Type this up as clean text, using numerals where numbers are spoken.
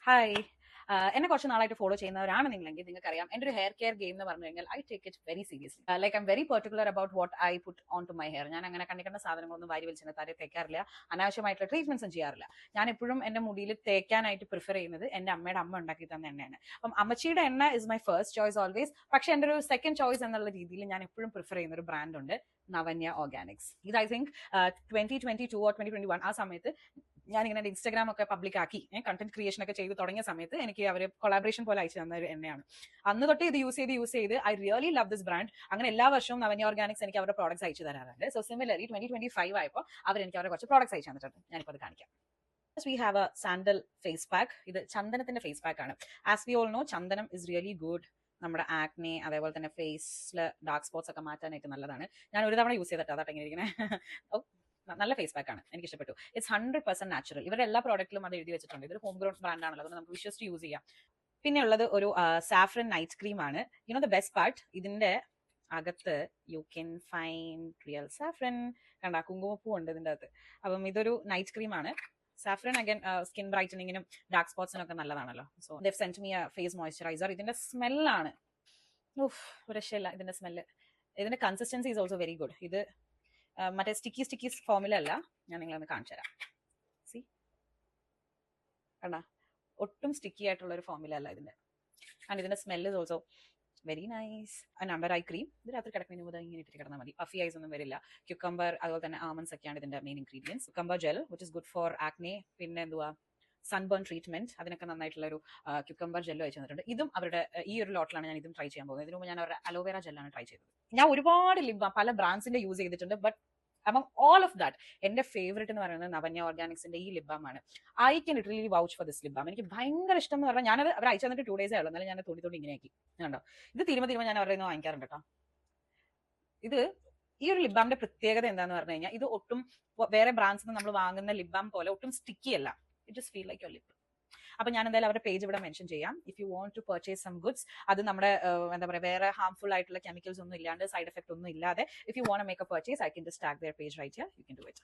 Hi. എന്നെ കുറച്ച് നാളായിട്ട് ഫോളോ ചെയ്യുന്നവരാണെന്നെങ്കിൽ നിങ്ങൾക്കറിയാം എൻ്റെ ഒരു ഹെയർ കെയർ ഗെയിം എന്ന് പറഞ്ഞു കഴിഞ്ഞാൽ I take it very seriously. Like I'm very particular about what I put on to my hair. ഞാൻ അങ്ങനെ കണ്ടിക്കണ്ട സാധനങ്ങളൊന്നും വാരി വലിച്ചിട്ട് തലയിൽ തേക്കാറില്ല, അനാവശ്യമായിട്ടുള്ള ട്രീറ്റ്മെന്റ്സും ചെയ്യാറില്ല. ഞാൻ എപ്പോഴും എൻ്റെ മുടിയിൽ തേക്കാനായിട്ട് പ്രിഫർ ചെയ്യുന്നത് എൻ്റെ അമ്മയുടെ അമ്മ ഉണ്ടാക്കി തന്ന എണ്ണയാണ്. അപ്പം അമ്മച്ചിയുടെ എണ്ണ is my first choice always. പക്ഷെ എൻ്റെ ഒരു സെക്കൻഡ് ചോയ്സ് എന്നുള്ള രീതിയിൽ ഞാൻ എപ്പോഴും പ്രിഫർ ചെയ്യുന്ന ഒരു ബ്രാൻഡ് ഉണ്ട്, നവന്യ ഓർഗാനിക്സ്. ഇത് ഐ തിങ്ക് 2022 or 2021 ആ സമയത്ത് ഞാനിങ്ങനെ ഇൻസ്റ്റാഗ്രാം ഒക്കെ പബ്ലിക് ആക്കി കണ്ടന്റ് ക്രിയേഷൻ ഒക്കെ ചെയ്ത് തുടങ്ങിയ സമയത്ത് എനിക്ക് അവർ കൊളാബറേഷൻ പോലെ അയച്ചു തന്ന ഒരു എണ്ണയാണ്. അന്ന് തൊട്ട് ഇത് യൂസ് ചെയ്ത് I really love this brand. അങ്ങനെ എല്ലാ വർഷവും നവന്യ ഓർഗാനിക്സ് എനിക്ക് അവരുടെ പ്രോഡക്ട്സ് അയച്ചു തരാറുണ്ട്. സോ സിമിലർലി 2025 ആയപ്പോൾ അവർ എനിക്ക് അവരുടെ കുറച്ച് പ്രോഡക്ട്സ് അയച്ചു തന്നിട്ടുണ്ട്. ഞാനിപ്പോൾ അത് കാണിക്കാം. We have a sandal face pack. ഇത് ചന്ദനത്തിന്റെ ഫേസ് പാക്ക് ആണ്. ആസ് വി ഓൾ നോ, ചന്ദനം ഇസ് റിയലി ഗുഡ് നമ്മുടെ ആക്നെ അതേപോലെ തന്നെ ഫേസിൽ ഡാർക്ക് സ്പോട്ട്സ് ഒക്കെ മാറ്റാനായിട്ട് നല്ലതാണ്. ഞാൻ ഒരു തവണ യൂസ് ചെയ്തിട്ട് അതായിട്ട് ഇങ്ങനെ ഇരിക്കണേ. നല്ല ഫേസ് പാക്ക് ആണ്, എനിക്ക് ഇഷ്ടപ്പെട്ടു. It's 100% natural. ഇവരുടെ എല്ലാ പ്രോഡക്റ്റിലും അത് എഴുതി വെച്ചിട്ടുണ്ട്. ഇതൊരു ഹോം ഗ്രോൺ ബ്രാൻഡ് ആണല്ലോ, അതുകൊണ്ട് നമുക്ക് വിശ്വസിച്ച് യൂസ് ചെയ്യാം. പിന്നെ ഉള്ളത് ഒരു സാഫ്രൻ നൈറ്റ് ക്രീം ആണ്. You know the best part, ഇതിന്റെ അകത്ത് you can find real saffron. കണ്ട കുങ്കുമപ്പൂ ഉണ്ട് ഇതിന്റെ അകത്ത്. അപ്പം ഇതൊരു നൈറ്റ് ക്രീം ആണ്. സാഫ്രൻ അഗൈൻ സ്കിൻ ബ്രൈറ്റനിങ്ങിനും ഡാർക്ക് സ്പോട്ട്സിനും ഒക്കെ നല്ലതാണല്ലോ. So they sent me a face moisturiser. ഇതിന്റെ സ്മെല്ലാണ് ഒരു രക്ഷയില്ല. ഇതിന്റെ സ്മെല്ല്, ഇതിന്റെ consistency is also very good. ഇത് മറ്റേ സ്റ്റിക്കി ഫോമില അല്ല. ഞാൻ നിങ്ങളൊന്ന് കാണിച്ചു തരാം. സി കണ്ടാ, ഒട്ടും സ്റ്റിക്കി ആയിട്ടുള്ള ഒരു ഫോമില അല്ല ഇതിന്റെ. ആൻഡ് ഇതിന്റെ smell is also very nice. And under eye cream ഇത് രാത്രി കിടക്കുന്നതിന് മുമ്പ് ഇങ്ങനെ ഇട്ടിട്ട് കിടന്നാൽ മതി. പഫി ഐസ് ഒന്നും വരില്ല. ക്യുക്കംബർ അതുപോലെ തന്നെ ആമൻസ് ഒക്കെയാണ് ഇതിന്റെ main ingredients. Cucumber gel which is good for acne. പിന്നെ എന്തുവാ, സൺബേൺ ട്രീറ്റ്മെന്റ്, അതിനൊക്കെ നന്നായിട്ടുള്ള ഒരു ക്യുക്കംബർ ജെല്ലും അയച്ചു തന്നിട്ടുണ്ട്. ഇതും അവരുടെ ഈ ഒരു ലോട്ടിലാണ് ഞാൻ ഇതും ട്രൈ ചെയ്യാൻ പോകുന്നത്. ഇതിനു മുമ്പ് ഞാൻ അവരുടെ അലോവേറ ജെല്ലാണ് ട്രൈ ചെയ്തത്. ഞാൻ ഒരുപാട് ലിപ് ബാം പല ബ്രാൻഡ്സിന്റെ യൂസ് ചെയ്തിട്ടുണ്ട്. But among all of that എന്റെ ഫേവറേറ്റ് എന്ന് പറയുന്നത് നവന്യ ഓർഗാനിക്സിന്റെ ഈ ലിപ് ബാം ആണ്. I can literally vouch for this lip balm. എനിക്ക് ഭയങ്കര ഇഷ്ടം എന്ന് പറഞ്ഞാൽ ഞാനത് അവർ അയച്ചു തന്നിട്ട് 2 days ആയുള്ളൂ, എന്നാലും ഞാൻ തോണ്ടി ഇങ്ങനെയാക്കി. കണ്ടോ, ഇത് തീരുമ്പോൾ ഞാൻ അവരുടെ നിന്ന് വാങ്ങിക്കാറുണ്ട് കേട്ടോ. ഇത് ഈ ഒരു ലിപ് ബാമിന്റെ പ്രത്യേകത എന്താന്ന് പറഞ്ഞു കഴിഞ്ഞാൽ, ഇത് ഒട്ടും വേറെ ബ്രാൻഡ്സിൽ നിന്ന് നമ്മൾ വാങ്ങുന്ന ലിപ് ബാം പോലെ ഒട്ടും സ്റ്റിക്കി അല്ല. It just feel like your lip. അപ്പൊ ഞാൻ എന്തായാലും അവരുടെ പേജ് ഇവിടെ മെൻഷൻ ചെയ്യാം. If you want to purchase some goods, അത് നമ്മുടെ എന്താ പറയുക, വേറെ ഹാർംഫുൾ ആയിട്ടുള്ള കെമിക്കൽസ് ഒന്നും ഇല്ലാണ്ട്, സൈഡ് എഫക്ട് ഒന്നും ഇല്ലാതെ, if you want to make a purchase, I can just tag their page right here. You can do it.